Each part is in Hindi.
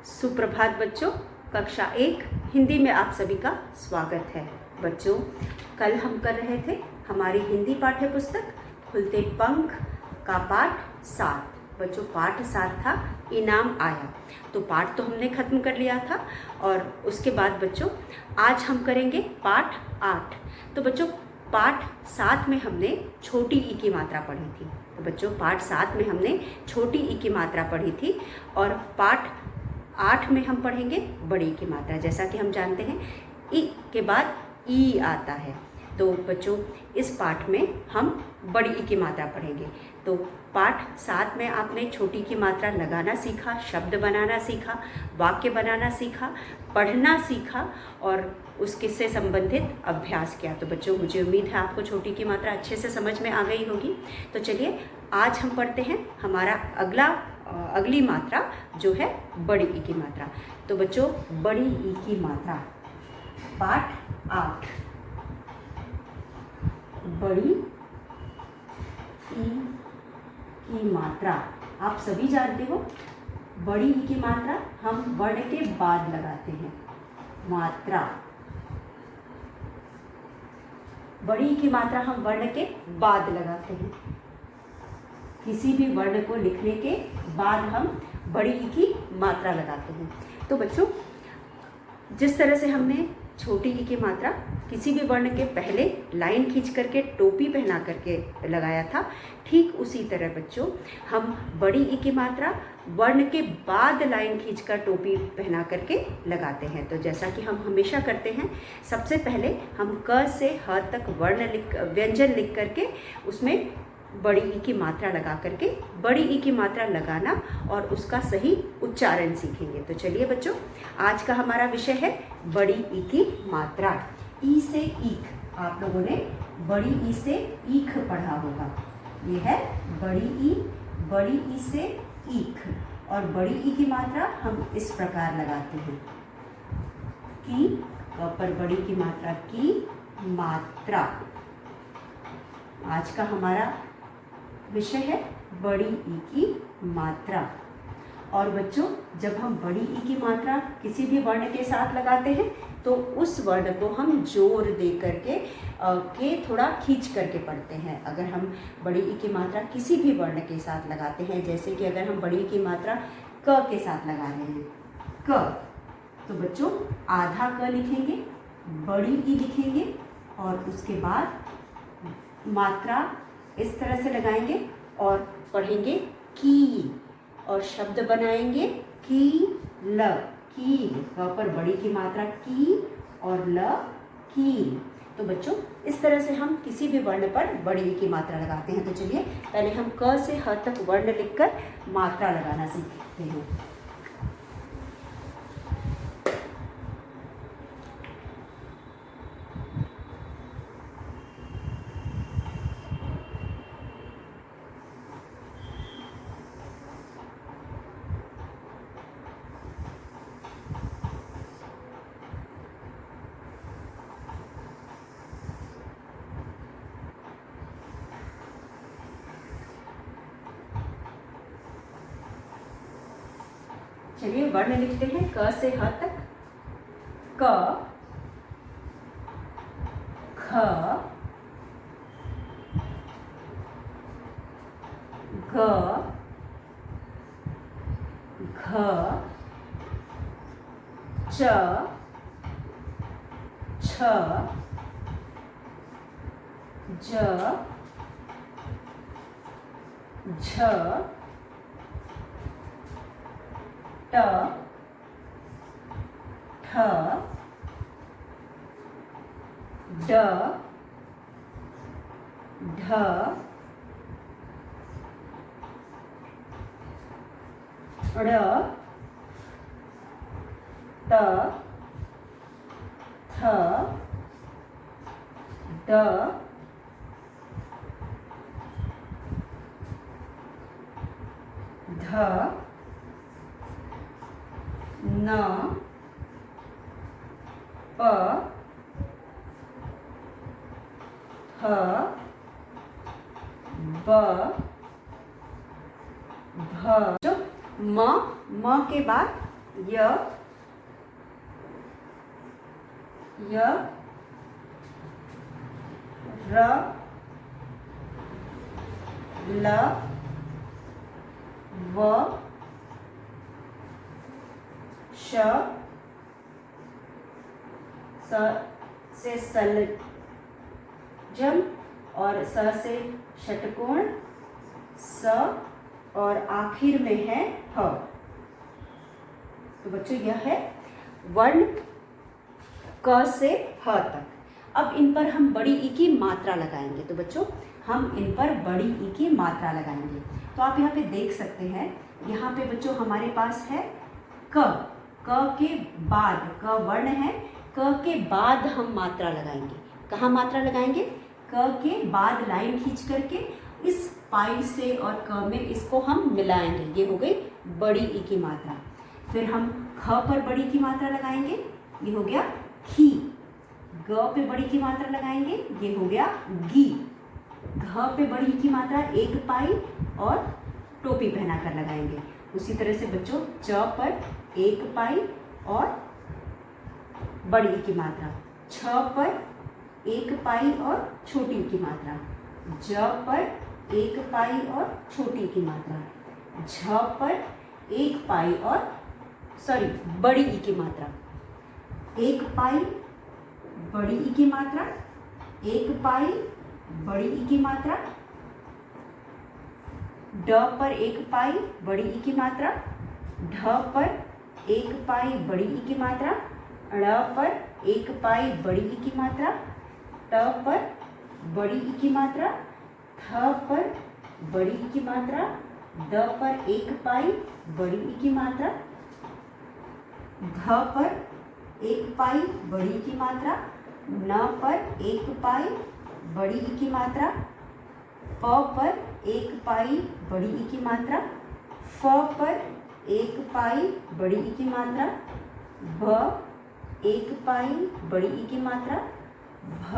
सुप्रभात बच्चों। कक्षा 1 हिंदी में आप सभी का स्वागत है। बच्चों, कल हम कर रहे थे हमारी हिंदी पाठ्य पुस्तक खुलते पंख का पाठ 7। बच्चों, पाठ 7 था इनाम आया। तो पाठ तो हमने ख़त्म कर लिया था और उसके बाद बच्चों आज हम करेंगे पाठ 8। तो बच्चों पाठ 7 में हमने छोटी ई की मात्रा पढ़ी थी। तो बच्चों पाठ 7 में हमने छोटी ई की मात्रा पढ़ी थी और पाठ 8 में हम पढ़ेंगे बड़ी ई की मात्रा। जैसा कि हम जानते हैं ई के बाद ई आता है। तो बच्चों इस पाठ में हम बड़ी ई की मात्रा पढ़ेंगे। तो पाठ 7 में आपने छोटी की मात्रा लगाना सीखा, शब्द बनाना सीखा, वाक्य बनाना सीखा, पढ़ना सीखा और उसके से संबंधित अभ्यास किया। तो बच्चों मुझे उम्मीद है आपको छोटी की मात्रा अच्छे से समझ में आ गई होगी। तो चलिए आज हम पढ़ते हैं हमारा अगली मात्रा जो है बड़ी ई की मात्रा। तो बच्चों बड़ी ई की मात्रा पाठ 8 बड़ी ई की मात्रा। आप सभी जानते हो बड़ी ई की मात्रा हम वर्ण के बाद लगाते हैं। मात्रा बड़ी ई की मात्रा हम वर्ण के बाद लगाते हैं। किसी भी वर्ण को लिखने के बाद हम बड़ी ई की मात्रा लगाते हैं। तो बच्चों जिस तरह से हमने छोटी ई की मात्रा किसी भी वर्ण के पहले लाइन खींच करके टोपी पहना करके लगाया था, ठीक उसी तरह बच्चों हम बड़ी ई की मात्रा वर्ण के बाद लाइन खींचकर टोपी पहना करके लगाते हैं। तो जैसा कि हम हमेशा करते हैं, सबसे पहले हम क से ह तक व्यंजन लिख करके उसमें बड़ी ई की मात्रा लगा करके बड़ी ई की मात्रा लगाना और उसका सही उच्चारण सीखेंगे। तो चलिए बच्चों आज का हमारा विषय है बड़ी ई की मात्रा। ई से ईख, आप लोगों ने बड़ी ई से ईख पढ़ा होगा। ये है बड़ी ई से ईख और बड़ी ई की मात्रा हम इस प्रकार लगाते हैं की पर बड़ी की मात्रा की मात्रा। आज का हमारा विषय है बड़ी ई की मात्रा। और बच्चों जब हम बड़ी ई की मात्रा किसी भी वर्ण के साथ लगाते हैं तो उस वर्ण को हम जोर दे करके थोड़ा खींच करके पढ़ते हैं। अगर हम बड़ी ई की मात्रा किसी भी वर्ण के साथ लगाते हैं, जैसे कि अगर हम बड़ी ई की मात्रा क के साथ लगा रहे हैं क, तो बच्चों आधा क लिखेंगे, बड़ी ई लिखेंगे और उसके बाद मात्रा इस तरह से लगाएंगे और पढ़ेंगे की और शब्द बनाएंगे कील। कील क पर बड़ी की मात्रा की और ल कील। तो बच्चों इस तरह से हम किसी भी वर्ण पर बड़ी की मात्रा लगाते हैं। तो चलिए पहले हम क से ह तक वर्ण लिखकर मात्रा लगाना सीखते हैं। चलिए वर्ण लिखते हैं क से ह तक। क, ख, ग, घ, च, छ, ज, झ, ट, ठ, ड, ढ, ड़, त, थ, द, ध, न, प, ह, ब, भ। जो म के बाद य य र ल व श से सलजम और स से षटकोण, स और आखिर में है ह। तो बच्चों यह है वर्ण क से ह तक। अब इन पर हम बड़ी ई की मात्रा लगाएंगे। तो बच्चों हम इन पर बड़ी ई की मात्रा लगाएंगे। तो आप यहाँ पे देख सकते हैं, यहाँ पे बच्चों हमारे पास है क। क के बाद, क वर्ण है, क के बाद हम मात्रा लगाएंगे। कहाँ मात्रा लगाएंगे? क के बाद लाइन खींच करके इस पाई से और क में इसको हम मिलाएंगे। ये हो गई बड़ी ई की मात्रा। फिर हम ख पर बड़ी की मात्रा लगाएंगे, ये हो गया खी। ग पे बड़ी की मात्रा लगाएंगे, ये हो गया गी। घ पे बड़ी की मात्रा एक पाई और टोपी पहना कर लगाएंगे। उसी तरह से बच्चों च पर एक पाई और बड़ी की मात्रा, छ पर एक पाई और छोटी की मात्रा, ज पर एक पाई और छोटी की मात्रा, झ पर एक पाई और बड़ी ई की मात्रा, एक पाई बड़ी ई की मात्रा, एक पाई बड़ी ई की मात्रा, ड पर एक पाई बड़ी ई की मात्रा, ढ पर एक पाई बड़ी ई की मात्रा, ड़ पर एक पाई बड़ी ई की मात्रा, त पर बड़ी ई की मात्रा, थ पर बड़ी ई की मात्रा, द पर एक पाई बड़ी ई की मात्रा, घ पर एक पाई बड़ी ई की मात्रा, न पर एक पाई बड़ी ई की मात्रा, प पर एक पाई बड़ी ई की मात्रा, फ पर एक पाई बड़ी ई की मात्रा, भ एक पाई बड़ी ई की मात्रा, भ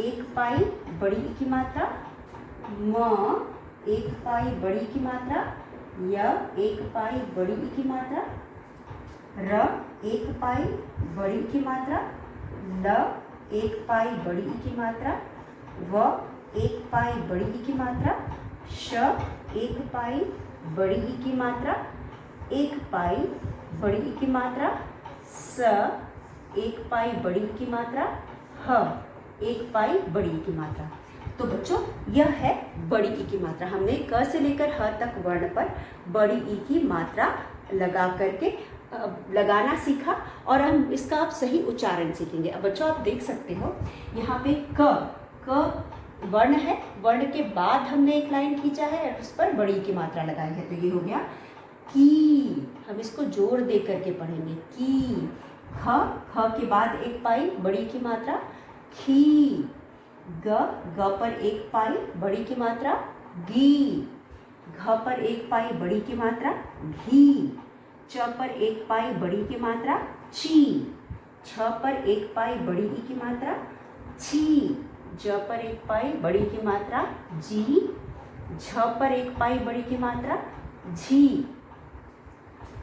एक पाई बड़ी ई की मात्रा, म एक पाई बड़ी ई की मात्रा, य एक पाई बड़ी ई की मात्रा, र एक पाई बड़ी ई की मात्रा, ल एक पाई बड़ी ई की मात्रा, व एक पाई बड़ी ई की मात्रा, श एक पाई बड़ी ई की मात्रा, एक पाई बड़ी ई की मात्रा, स एक पाई बड़ी ई की मात्रा, ह एक पाई बड़ी ई की मात्रा। तो बच्चों यह है बड़ी ई की मात्रा। हमने क से लेकर ह तक वर्ण पर बड़ी ई की मात्रा लगा करके लगाना सीखा और हम इसका आप सही उच्चारण सीखेंगे। अब बच्चों आप देख सकते हो यहाँ पे क वर्ण है, वर्ण के बाद हमने एक लाइन खींचा है और उस पर बड़ी की मात्रा लगाई है। तो ये हो गया की। हम इसको जोर दे करके पढ़ेंगे की। ख के बाद एक पाई बड़ी की मात्रा, खी। ग पर एक पाई बड़ी की मात्रा, गी। घ पर एक पाई बड़ी की मात्रा, घी। च पर एक पाई बड़ी की मात्रा, ची। छ पर एक पाई बड़ी ई की मात्रा, छी। ज पर एक पाई बड़ी की मात्रा, जी। झ पर एक पाई बड़ी की मात्रा, झी।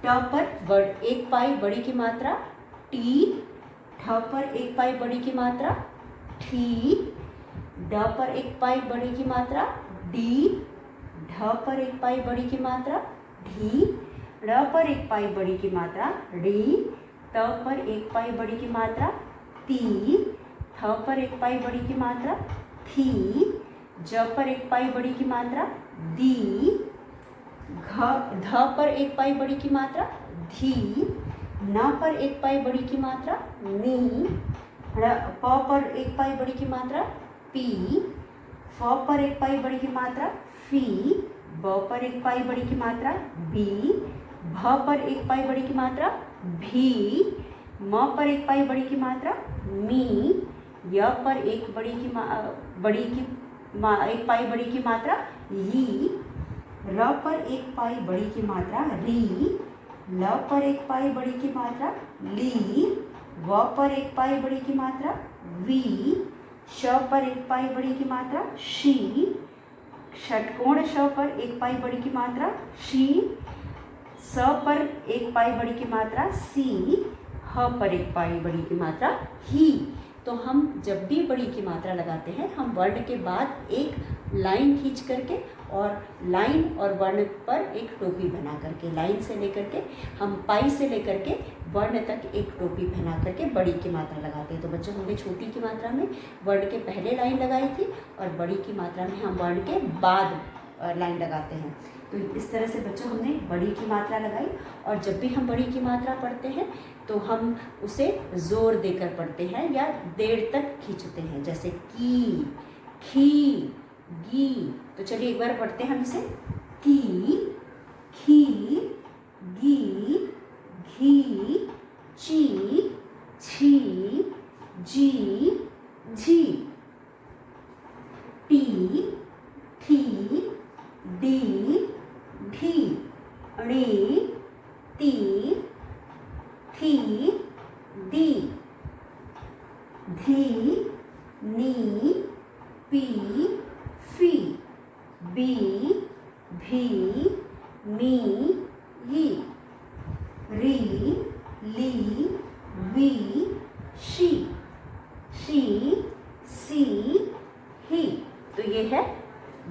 ट पर एक पाई बड़ी की मात्रा, टी। ठ पर एक पाई बड़ी की मात्रा, ठी। ड पर एक पाई बड़ी की मात्रा, डी। ढ पर एक पाई बड़ी की मात्रा, ढी। ड़ पर एक पाई बड़ी की मात्रा, ड़ी। त पर एक पाई बड़ी की मात्रा, ती। थ पर एक पाई बड़ी की मात्रा, थी। ज पर एक पाई बड़ी की मात्रा, दी। ध पर एक पाई बड़ी की मात्रा, धी। न पर एक पाई बड़ी की मात्रा, नी। प पर एक पाई बड़ी की मात्रा, पी। फ पर एक पाई बड़ी की मात्रा, फी। ब पर एक पाई बड़ी की मात्रा, बी। भ पर एक पाई बड़ी की मात्रा, भी। म पर एक पाई बड़ी की मात्रा, मी। य पर एक पाई बड़ी की मात्रा, यी। र पर एक पाई बड़ी की मात्रा, री। ल पर एक पाई बड़ी की मात्रा, ली। व पर एक पाई बड़ी की मात्रा, वी। श पर एक पाई बड़ी की मात्रा, शी। षटकोण श पर एक पाई बड़ी की मात्रा, शी। स पर एक पाई बड़ी की मात्रा सी, ह पर एक पाई बड़ी की मात्रा ही। तो हम जब भी बड़ी की मात्रा लगाते हैं हम वर्ण के बाद एक लाइन खींच करके और लाइन और वर्ण पर एक टोपी बना करके, लाइन से लेकर के हम पाई से लेकर के वर्ण तक एक टोपी पहना करके बड़ी की मात्रा लगाते हैं। तो बच्चों हमने छोटी की मात्रा में वर्ण के पहले लाइन लगाई थी और बड़ी की मात्रा में हम वर्ण के बाद लाइन लगाते हैं। तो इस तरह से बच्चों हमने बड़ी की मात्रा लगाई और जब भी हम बड़ी की मात्रा पढ़ते हैं तो हम उसे ज़ोर देकर पढ़ते हैं या देर तक खींचते हैं, जैसे की, खी, गी। तो चलिए एक बार पढ़ते हैं हम इसे। की, खी, गी, घी, ची, छी, जी, झी। टी, थी, डी, ढी, ड़ी, ती, थी, दी, धी, नी, पी, फी, बी, भी, मी, ही, री, ली, वी, शी, सी, ही। तो ये है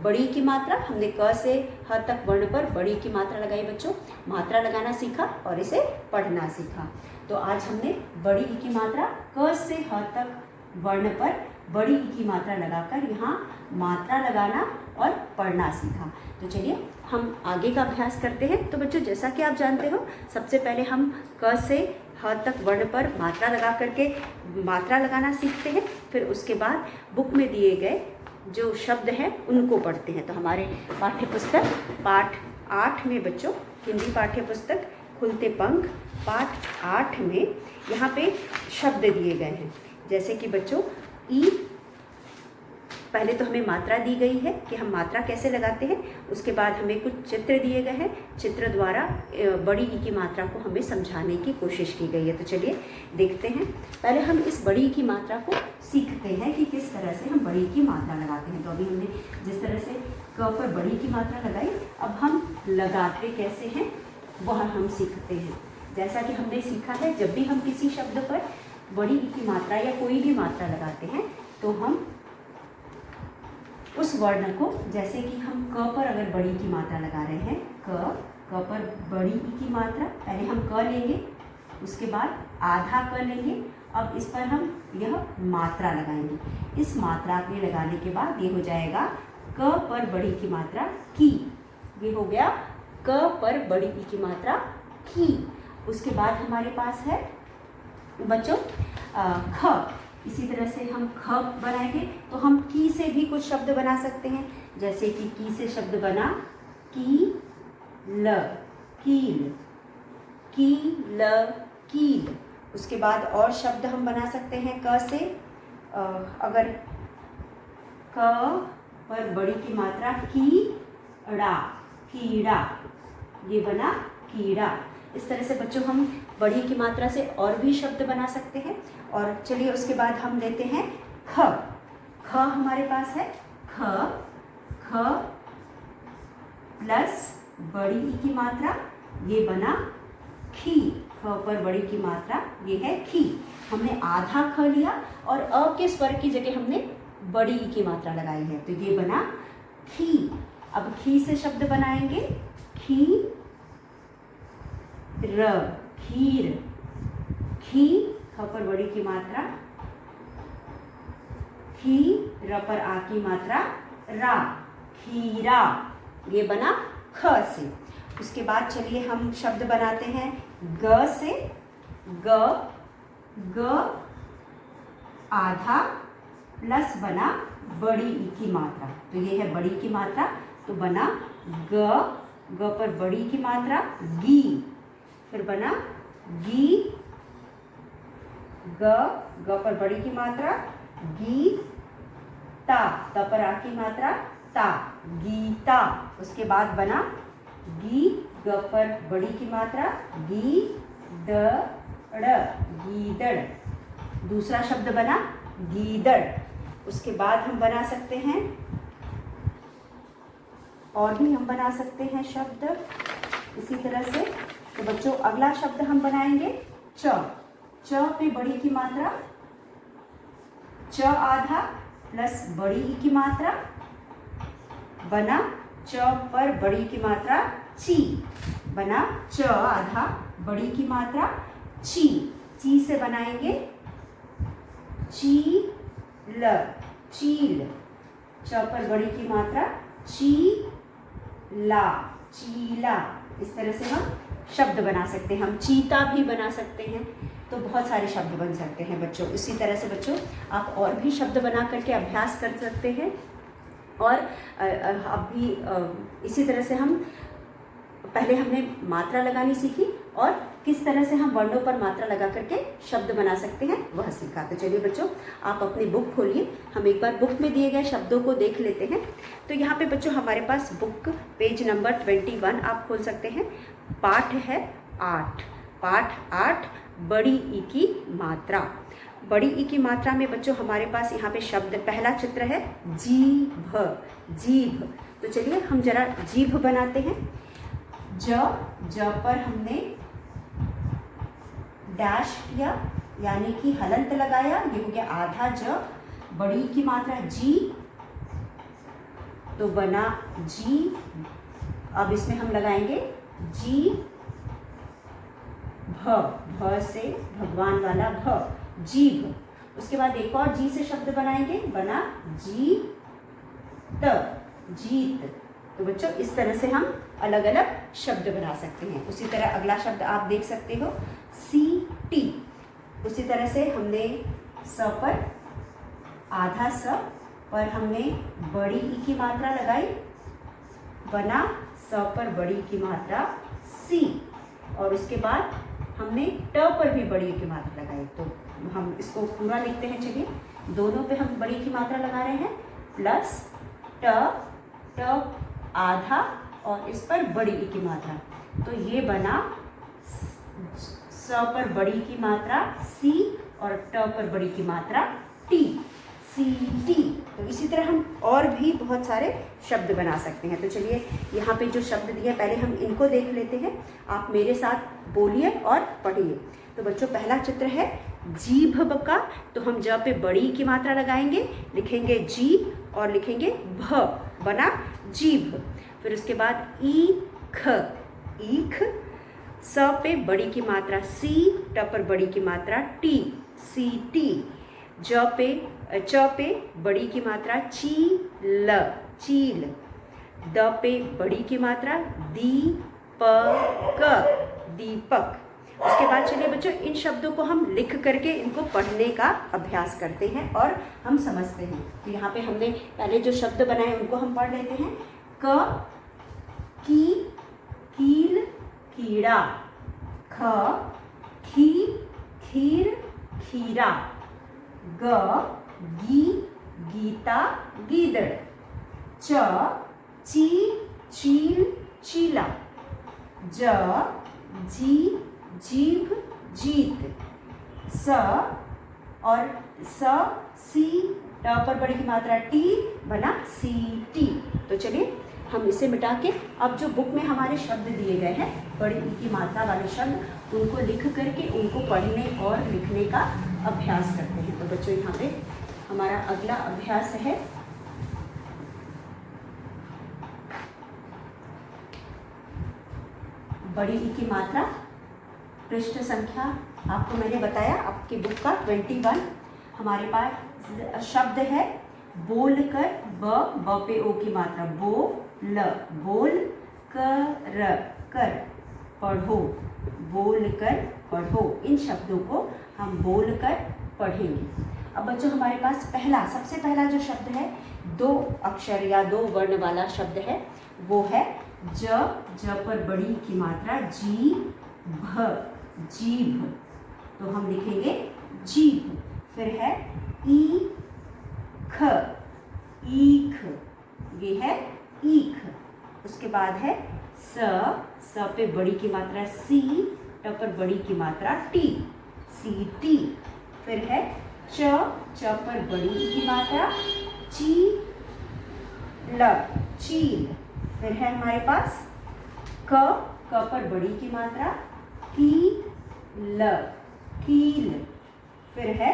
बड़ी की मात्रा। हमने क से ह तक वर्ण पर बड़ी की मात्रा लगाई बच्चों, मात्रा लगाना सीखा और इसे पढ़ना सीखा। तो आज हमने बड़ी की मात्रा क से ह तक वर्ण पर बड़ी की मात्रा लगाकर यहाँ मात्रा लगाना और पढ़ना सीखा। तो चलिए हम आगे का अभ्यास करते हैं। तो बच्चों जैसा कि आप जानते हो सबसे पहले हम क से ह तक वर्ण पर मात्रा लगा करके मात्रा लगाना सीखते हैं, फिर उसके बाद बुक में दिए गए जो शब्द हैं उनको पढ़ते हैं। तो हमारे पाठ्य पुस्तक पाठ 8 में बच्चों, हिंदी पाठ्य पुस्तक खुलते पंख पाठ 8 में यहाँ पे शब्द दिए गए हैं। जैसे कि बच्चों ई, पहले तो हमें मात्रा दी गई है कि हम मात्रा कैसे लगाते हैं, उसके बाद हमें कुछ चित्र दिए गए हैं, चित्र द्वारा बड़ी ई की मात्रा को हमें समझाने की कोशिश की गई है। तो चलिए देखते हैं। पहले हम इस बड़ी की मात्रा को सीखते हैं कि किस तरह से हम बड़ी की मात्रा लगाते हैं। तो अभी हमने जिस तरह से क पर बड़ी की मात्रा लगाई, अब हम लगाते कैसे हैं वह हम सीखते हैं। जैसा कि हमने सीखा है जब भी हम किसी शब्द पर बड़ी ई की मात्रा या कोई भी मात्रा लगाते हैं तो हम उस वर्ण को, जैसे कि हम क पर अगर बड़ी की मात्रा लगा रहे हैं, क पर बड़ी ई की मात्रा, पहले हम क लेंगे, उसके बाद आधा क लेंगे, अब इस पर हम यह मात्रा लगाएंगे। इस मात्रा के लगाने के बाद ये हो जाएगा क पर बड़ी की मात्रा की। ये हो गया क पर बड़ी ई की मात्रा की। उसके बाद हमारे पास है बच्चों ख। इसी तरह से हम ख बनाएंगे तो हम की से भी कुछ शब्द बना सकते हैं। जैसे कि की से शब्द बना की ल, कील, की ल, कील। उसके बाद और शब्द हम बना सकते हैं क से। अगर क पर बड़ी की मात्रा कीड़ा, कीड़ा, ये बना कीड़ा। इस तरह से बच्चों हम बड़ी की मात्रा से और भी शब्द बना सकते हैं। और चलिए उसके बाद हम लेते हैं ख। ख हमारे पास है ख, ख प्लस बड़ी ई की मात्रा, ये बना खी। ख पर बड़ी की मात्रा ये है खी। हमने आधा ख लिया और अ के स्वर की जगह हमने बड़ी ई की मात्रा लगाई है, तो ये बना खी। अब खी से शब्द बनाएंगे खी र, खीर, खी, ख पर बड़ी की मात्रा, खी, र पर आ की मात्रा रा, खीरा, ये बना ख से। उसके बाद चलिए हम शब्द बनाते हैं ग से। ग, ग आधा प्लस बना बड़ी ई की मात्रा, तो ये है बड़ी की मात्रा, तो बना ग, ग पर बड़ी की मात्रा गी, फिर बना गी, ग, ग पर बड़ी की मात्रा गी, ता, त पर आ की मात्रा ता, गीता। उसके बाद बना गी, ग पर बड़ी की मात्रा गी, द, ड़, गीदड़। दूसरा शब्द बना गीदड़। उसके बाद हम बना सकते हैं और भी हम बना सकते हैं शब्द इसी तरह से तो बच्चों अगला शब्द हम बनाएंगे च। च पे बड़ी की मात्रा, च आधा प्लस बड़ी ई की मात्रा, बना च पर बड़ी की मात्रा ची, बना च आधा बड़ी की मात्रा ची। ची से बनाएंगे चील, चील। च पर बड़ी की मात्रा चीला, चीला। इस तरह से हम शब्द बना सकते हैं। हम चीता भी बना सकते हैं। तो बहुत सारे शब्द बन सकते हैं बच्चों। इसी तरह से बच्चों आप और भी शब्द बना करके अभ्यास कर सकते हैं। और अभी इसी तरह से हम पहले हमने मात्रा लगानी सीखी और किस तरह से हम वर्णों पर मात्रा लगा करके शब्द बना सकते हैं वह सीखा। तो चलिए बच्चों आप अपनी बुक खोलिए, हम एक बार बुक में दिए गए शब्दों को देख लेते हैं। तो यहाँ पे बच्चों हमारे पास बुक पेज नंबर 21 आप खोल सकते हैं। पाठ है 8, पाठ 8 बड़ी ई की मात्रा। बड़ी ई की मात्रा में बच्चों हमारे पास यहाँ पे शब्द पहला चित्र है जीभ, जीभ। तो चलिए हम जरा जीभ बनाते हैं। ज पर हमने डैश किया यानी कि हलंत लगाया, ये हो गया आधा ज। बड़ी की मात्रा जी तो बना जी। अब इसमें हम लगाएंगे जी भ से भगवान वाला भ, जीभ। उसके बाद एक और जी से शब्द बनाएंगे, बना जी त, जीत। तो बच्चों इस तरह से हम अलग अलग शब्द बना सकते हैं। उसी तरह अगला शब्द आप देख सकते हो सीटी। उसी तरह से हमने स पर आधा स पर हमने बड़ी ई की मात्रा लगाई, बना स पर बड़ी की मात्रा सी। और उसके बाद हमने ट पर भी बड़ी की मात्रा लगाई। तो हम इसको पूरा लिखते हैं। चलिए दोनों पे हम बड़ी की मात्रा लगा रहे हैं, प्लस ट आधा और इस पर बड़ी ई की मात्रा। तो ये बना स पर बड़ी की मात्रा सी और ट पर बड़ी की मात्रा टी, सी टी। तो इसी तरह हम और भी बहुत सारे शब्द बना सकते हैं। तो चलिए यहाँ पे जो शब्द दिए पहले हम इनको देख लेते हैं। आप मेरे साथ बोलिए और पढ़िए। तो बच्चों पहला चित्र है जीभ का। तो हम ज पे बड़ी की मात्रा लगाएंगे, लिखेंगे जी और लिखेंगे भ, बना जीभ। फिर उसके बाद ईख, ईख। स पे बड़ी की मात्रा सी, ट पर बड़ी की मात्रा टी, सी टी। च पे बड़ी की मात्रा चील, चील। द पे बड़ी की मात्रा दीपक, दीपक। उसके बाद चलिए बच्चों इन शब्दों को हम लिख करके इनको पढ़ने का अभ्यास करते हैं और हम समझते हैं। तो यहाँ पे हमने पहले जो शब्द बनाए उनको हम पढ़ लेते हैं। क की, कील, कीड़ा। ख खी, खीर, खीरा। ग गी, गीता, गीदड़। च ची, चील, चीला। ज जी, जीभ, जीत। स और स सी, ट पर बड़ी की मात्रा टी, बना सी टी। तो चलिए हम इसे मिटा के अब जो बुक में हमारे शब्द दिए गए हैं बड़ी ई की मात्रा वाले शब्द, उनको लिख करके उनको पढ़ने और लिखने का अभ्यास करते हैं। तो बच्चों यहाँ पे हमारा अगला अभ्यास है बड़ी ई की मात्रा। पृष्ठ संख्या आपको मैंने बताया आपकी बुक का 21। हमारे पास शब्द है बोल कर, ब पे ओ की मात्रा, बोल, बोल कर, पढ़ो, बोल कर पढ़ो। इन शब्दों को हम बोल कर पढ़ेंगे। अब बच्चों हमारे पास सबसे पहला जो शब्द है 2 अक्षर या 2 वर्ण वाला शब्द है, वो है ज पर बड़ी की मात्रा जीभ, जीभ। तो हम लिखेंगे जीभ। फिर है ईख, ईख, ये है ईख। उसके बाद है स पे बड़ी की मात्रा सी, ट पर बड़ी की मात्रा टी, सी टी। फिर है च पर बड़ी की मात्रा चील, चील। फिर है हमारे पास क क पर बड़ी की मात्रा की ल, कील। फिर है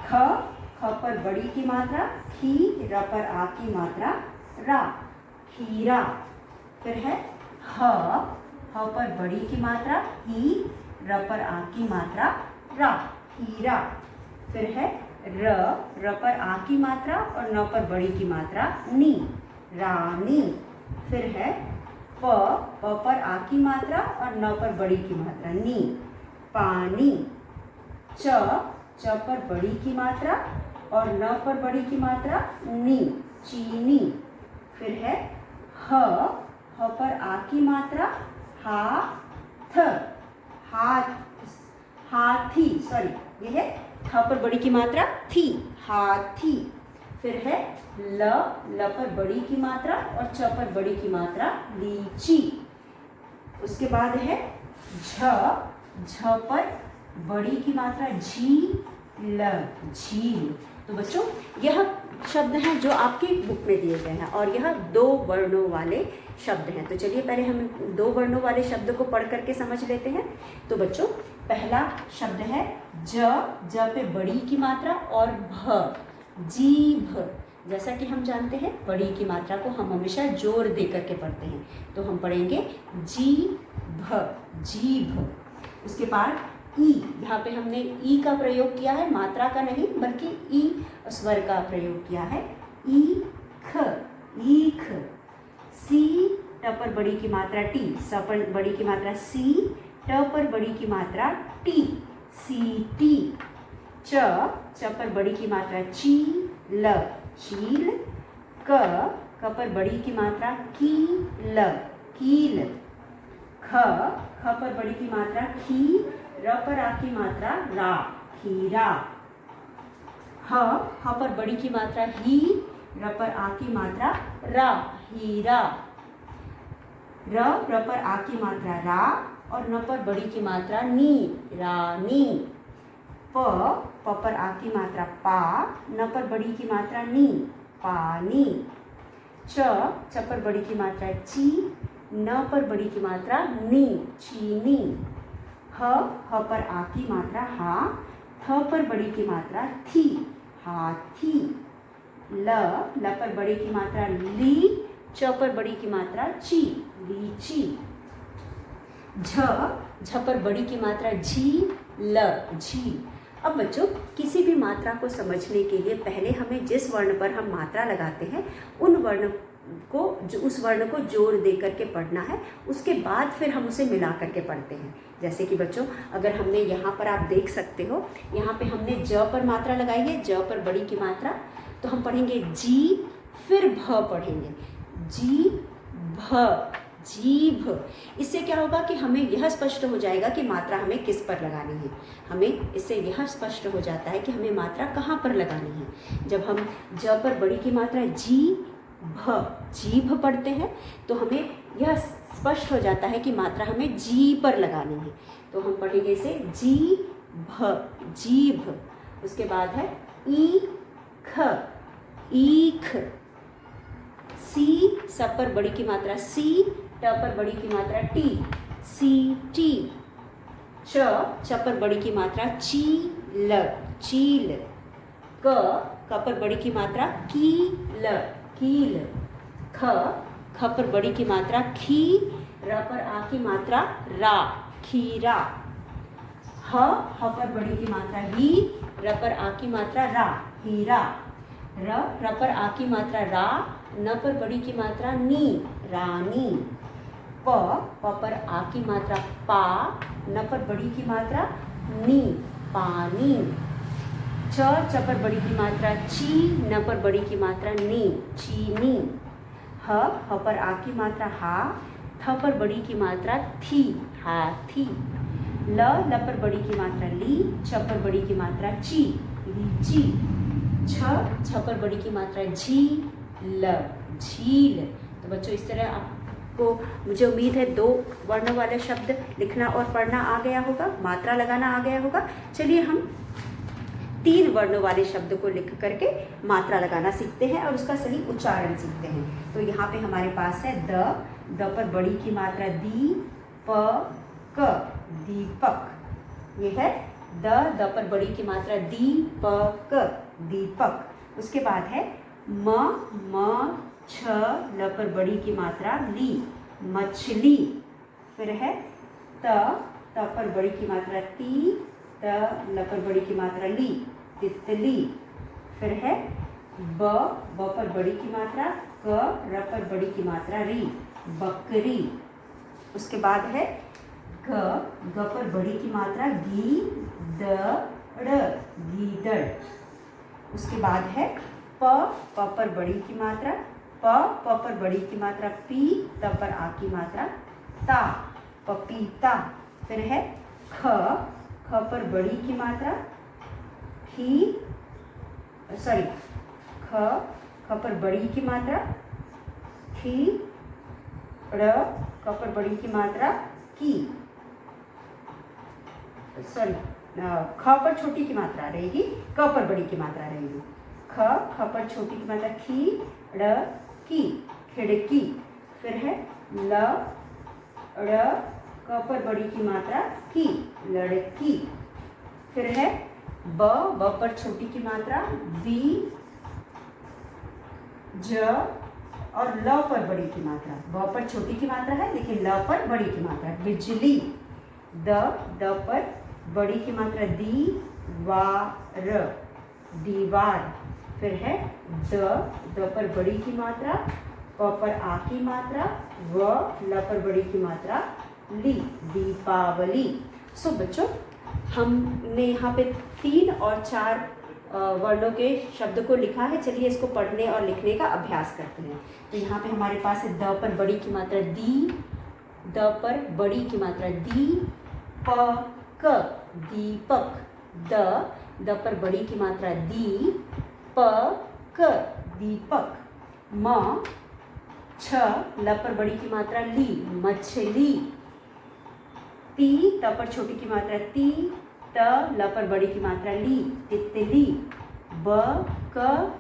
ख, ख पर बड़ी की मात्रा खी, र पर आ की मात्रा रा, खीरा। फिर है ह, ह पर बड़ी की मात्रा ही, र पर आ की मात्रा रा, हीरा। फिर है र, र पर आ की मात्रा और न पर बड़ी की मात्रा नी, रानी। फिर है प, प पर आ की मात्रा और न पर बड़ी की मात्रा नी, पानी। च, च पर बड़ी की मात्रा और न पर बड़ी की मात्रा नी, चीनी। फिर है ह, ह पर आ की मात्रा हा, थ, हाथ, हाथी। सॉरी, ये है थ पर बड़ी की मात्रा थी, हाथी। फिर है ल, ल पर बड़ी की मात्रा और च पर बड़ी की मात्रा लीची। उसके बाद है झ, झ पर बड़ी की मात्रा झी, ल, झील। तो बच्चों यह शब्द हैं जो आपकी बुक में दिए गए हैं और यह 2 वर्णों वाले शब्द हैं। तो चलिए पहले हम 2 वर्णों वाले शब्द को पढ़ करके समझ लेते हैं। तो बच्चों पहला शब्द है ज, ज पे बड़ी की मात्रा और भ, जीभ। जैसा कि हम जानते हैं बड़ी की मात्रा को हम हमेशा जोर दे करके पढ़ते हैं, तो हम पढ़ेंगे जीभ, जीभ। उसके बाद ई, यहाँ पे हमने ई का प्रयोग किया है, मात्रा का नहीं बल्कि ई स्वर का प्रयोग किया है। ईख, ईख। सी, ट पर बड़ी की मात्रा टी, स पर बड़ी की मात्रा सी, ट पर बड़ी की मात्रा टी, सीटी। च, च पर बड़ी की मात्रा ची, ल, चील। क, क पर बड़ी की मात्रा की, ल, कील। ख, ख पर बड़ी की मात्रा खी, र पर आ की मात्रा रा, खीरा। ह, ह पर बड़ी की मात्रा ही, र पर आ की मात्रा रा, हीरा। र, र पर आ की मात्रा रा और न पर बड़ी की मात्रा नी, रानी। प, प पर आ की मात्रा पा, न पर बड़ी की मात्रा नी, पानी। च, च पर बड़ी की मात्रा ची, न पर बड़ी की मात्रा नी, चीनी। ह, ह पर आ की मात्रा हा, थ पर बड़ी की मात्रा थी, हाथी। ल, ल पर बड़ी की मात्रा ली, च पर बड़ी की मात्रा ची, लीची। झ, झ पर बड़ी की मात्रा झी, ल, झील। अब बच्चों किसी भी मात्रा को समझने के लिए पहले हमें जिस वर्ण पर हम मात्रा लगाते हैं उन वर्ण को, उस वर्ण को जोर दे करके पढ़ना है। उसके बाद फिर हम उसे मिला करके पढ़ते हैं। जैसे कि बच्चों अगर हमने यहाँ पर आप देख सकते हो, यहाँ पे हमने ज पर मात्रा लगाई है, ज पर बड़ी की मात्रा, तो हम पढ़ेंगे जी, फिर भ पढ़ेंगे, जी भ, जीभ। इससे क्या होगा कि हमें यह स्पष्ट हो जाएगा कि मात्रा हमें किस पर लगानी है। हमें इससे यह स्पष्ट हो जाता है कि हमें मात्रा कहाँ पर लगानी है। जब हम ज पर बड़ी की मात्रा जी भ, जीभ पढ़ते हैं तो हमें यह स्पष्ट हो जाता है कि मात्रा हमें जी पर लगानी है। तो हम पढ़ेंगे इसे जी भ, जीभ। उसके बाद है ई ख, ईख। सी, स पर बड़ी की मात्रा सी, ट पर बड़ी की मात्रा टी, सीटी। च, च पर बड़ी की मात्रा ची, ल, चील। क, क पर बड़ी की मात्रा की, ल, कील। ख, ख पर बड़ी की मात्रा खी, र पर आ की मात्रा रा, खीरा। ह, ह पर बड़ी की मात्रा ही, र पर आ की मात्रा रा, हीरा। र, र पर आ की मात्रा रा, न पर बड़ी की मात्रा नी, रानी। प, प पर आ की मात्रा पा, न पर बड़ी की मात्रा नी, पानी। च, च पर बड़ी की मात्रा ची, न पर बड़ी की मात्रा नी, चीनी। ह, ह पर आ की मात्रा हा, थ पर बड़ी की मात्रा थी, हाथी। ल, ल पर बड़ी की मात्रा ली, च पर बड़ी की मात्रा ची, लीची। छ, छ पर बड़ी की मात्रा झी, ल, झील। तो बच्चों इस तरह आपको मुझे उम्मीद है 2 वर्णों वाले शब्द लिखना और पढ़ना आ गया होगा, मात्रा लगाना आ गया होगा। चलिए हम 3 वर्णों वाले शब्द को लिख करके मात्रा लगाना सीखते हैं और उसका सही उच्चारण सीखते हैं। तो यहाँ पे हमारे पास है द, द पर बड़ी की मात्रा दी प क दीपक, ये है द पर बड़ी की मात्रा दी प क दीपक। उसके बाद है म छ ल पर बड़ी की मात्रा ली मछली। फिर है त पर बड़ी की मात्रा ती त ल पर बड़ी की मात्रा ली तितली। फिर है ब पर बड़ी की मात्रा क र पर बड़ी की मात्रा री बकरी। उसके बाद है ग पर बड़ी की मात्रा गी द ड़ गीदड़। उसके बाद है प पर बड़ी की मात्रा प पर बड़ी की मात्रा पी त पर आ की मात्रा ता पपीता। फिर है ख पर बड़ी की मात्रा ख पर बड़ी की मात्रा खी ड़ क पर बड़ी की मात्रा की ख पर छोटी की मात्रा रहेगी, क पर बड़ी की मात्रा रहेगी। ख पर छोटी की मात्रा खी ड़ की खिड़की। फिर है ल ड़ क पर बड़ी की मात्रा की लड़की। फिर है ब पर छोटी की मात्रा बी ज और ल पर बड़ी की मात्रा, ब पर छोटी की मात्रा है लेकिन ल पर बड़ी की मात्रा बिजली। द पर बड़ी की मात्रा दी वा र दीवार। फिर है द पर बड़ी की मात्रा प पर आ की मात्रा व ल पर बड़ी की मात्रा ली दीपावली। सो बच्चों, हमने यहाँ पे 3 और 4 वर्णों के शब्द को लिखा है। चलिए इसको पढ़ने और लिखने का अभ्यास करते हैं। तो यहाँ पे हमारे पास है द पर बड़ी की मात्रा दी, द पर बड़ी की मात्रा दी प क दीपक। द पर बड़ी की मात्रा दी प क दीपक। म छ ल पर बड़ी की मात्रा ली मछली। ती त पर छोटी की मात्रा ती त ल पर बड़ी की मात्रा ली तितली। ब क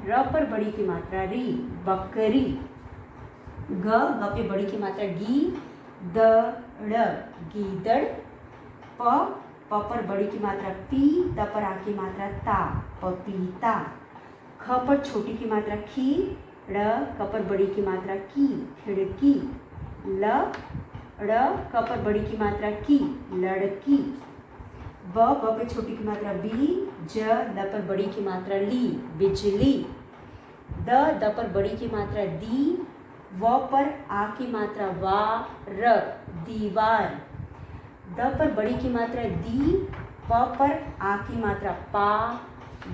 र पर बड़ी की मात्रा री बकरी। ग पे बड़ी की मात्रा गी द ड़ गीदड़। प पर बड़ी की मात्रा पी त पर आ की मात्रा ता पपीता। ख पर छोटी की मात्रा खी ड़ क पर बड़ी की मात्रा की खिड़की। ल ड़ क पर बड़ी की मात्रा की लड़की। ब पे छोटी की मात्रा बी ज ल पर बड़ी की मात्रा ली बिजली। द पर बड़ी की मात्रा दी व पर आ की मात्रा वा र दीवार। द पर बड़ी की मात्रा दी प पर आ की मात्रा पा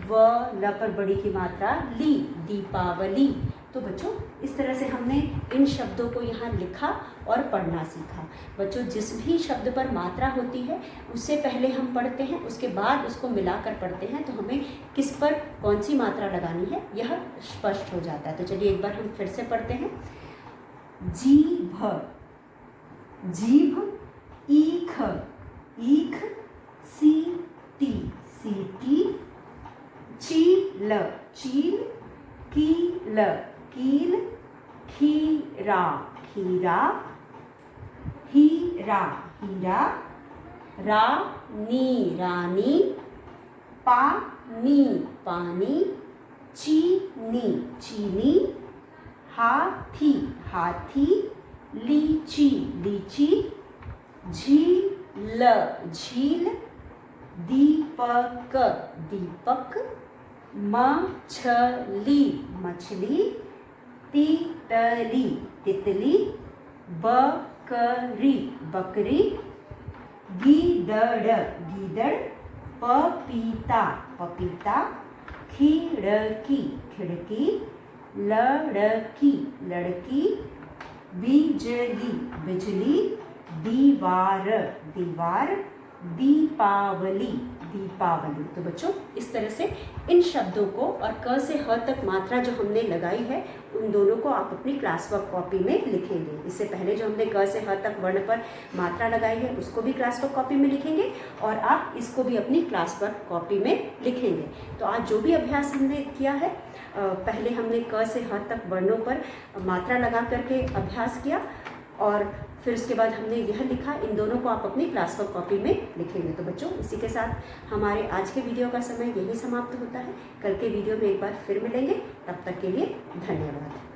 व ल पर बड़ी की मात्रा ली दीपावली। तो बच्चों, इस तरह से हमने इन शब्दों को यहाँ लिखा और पढ़ना सीखा। बच्चों, जिस भी शब्द पर मात्रा होती है उससे पहले हम पढ़ते हैं, उसके बाद उसको मिलाकर पढ़ते हैं, तो हमें किस पर कौन सी मात्रा लगानी है यह स्पष्ट हो जाता है। तो चलिए एक बार हम फिर से पढ़ते हैं। जीभ जीभ, ईख ईख, सीटी सीटी, चील चील, कील कील, खीरा खीरा, हीरा हीरा, रानी रानी, पानी पानी, चीनी चीनी, हाथी हाथी, लीची लीची, झील झील, दीपक दीपक, मछली मछली, तितली तितली, बकरी बकरी, गीदड़ गीदड़, पपीता पपीता, खिड़की खिड़की, लड़की लड़की, बिजली बिजली, दीवार दीवार, दीपावली दीपावली। तो बच्चों, इस तरह से इन शब्दों को और क से ह तक मात्रा जो हमने लगाई है उन दोनों को आप अपनी क्लास वर्क कॉपी में लिखेंगे। इससे पहले जो हमने क से ह तक वर्ण पर मात्रा लगाई है उसको भी क्लास वर्क कॉपी में लिखेंगे और आप इसको भी अपनी क्लास वर्क कॉपी में लिखेंगे। तो आज जो भी अभ्यास हमने किया है, पहले हमने क से ह तक वर्णों पर मात्रा लगा करके अभ्यास किया और फिर उसके बाद हमने यह लिखा, इन दोनों को आप अपनी क्लास वर्क कॉपी में लिखेंगे। तो बच्चों, इसी के साथ हमारे आज के वीडियो का समय यही समाप्त होता है। कल के वीडियो में एक बार फिर मिलेंगे, तब तक के लिए धन्यवाद।